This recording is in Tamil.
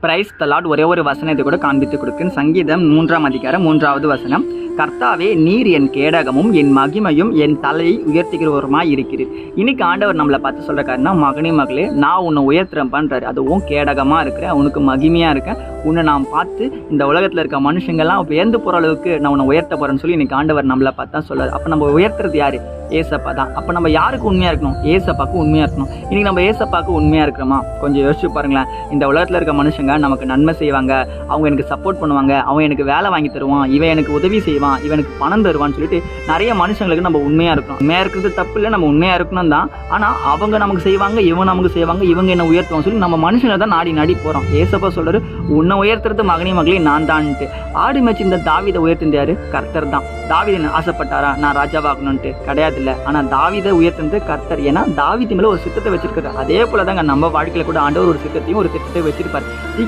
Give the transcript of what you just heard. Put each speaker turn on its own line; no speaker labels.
Praise the Lord. ஒரே ஒரு வசனத்தை கூட காண்பித்து கொடுக்கிறேன். சங்கீதம் 3ஆம் அதிகாரம் 3வது வசனம். கர்த்தாவே, நீர் என் கேடகமும் என் மகிமையும் என் தலையை உயர்த்துகிறவருமாய் இருக்கிறீர். இன்னைக்கு ஆண்டவர் நம்மளை பார்த்து சொல்ற காரணம், மகனே மகளே, நான் உன்னை உயர்த்துறேன் பண்றாரு. அது உன் கேடகமா இருக்கிறேன், உனக்கு மகிமையா இருக்கேன். உன்னை நான் பார்த்து இந்த உலகத்துல இருக்க மனுஷங்கள்லாம் வியந்து போற அளவுக்கு நான் உன்னை உயர்த்த போறேன்னு சொல்லி இன்னைக்கு ஆண்டவர் நம்மளை பார்த்தா சொல்றாரு. அப்ப நம்ம உயர்த்துறது யாரு? ஏசப்பா தான். அப்ப நம்ம யாருக்கு உண்மையா இருக்கணும்? ஏசப்பாக்கு உண்மையா இருக்கணும். இன்னைக்கு நம்ம ஏசப்பாக்கு உண்மையா இருக்கிறோமா? கொஞ்சம் யோசிச்சு பாருங்களேன். இந்த உலகத்துல இருக்க மனுஷங்க நமக்கு நன்மை செய்வாங்க, அவங்க எனக்கு சப்போர்ட் பண்ணுவாங்க, அவன் எனக்கு வேலை வாங்கி தருவான், இவன் எனக்கு உதவி செய்வான், இவனுக்கு பணம் தருவான்னு சொல்லிட்டு நிறைய மனுஷங்களுக்கு நம்ம உண்மையா இருக்கணும். உண்மையா இருக்கிறது தப்பு இல்லை, நம்ம உண்மையா இருக்கணும் தான். ஆனா அவங்க நமக்கு செய்வாங்க, இவன் நமக்கு செய்வாங்க, இவங்க என்ன உயர்த்துவாங்க சொல்லி நம்ம மனுஷங்களை தான் நாடி நாடி போறோம். ஏசப்பா சொல்றாரு, உன்னை உயர்த்துறது மகனே மகளே நான் தான்ட்டு. ஆடி மேய்ச்சி இந்த தாவீதை உயர்த்தினது யாரு? கர்த்தர் தான். தாவீது ஆசைப்பட்டாரா நான் ராஜாவாகணும்ட்டு? கிடையாது. இல்லை. ஆனா தாவீதை உயர்த்தினது கர்த்தர். ஏன்னா தாவீது மேல ஒரு சித்தத்தை வச்சிருக்காரு. அதே போலதாங்க நம்ம வாழ்க்கையில கூட ஆண்டவர் ஒரு சித்தத்தையும் ஒரு திட்டத்தை வச்சிருப்பாரு.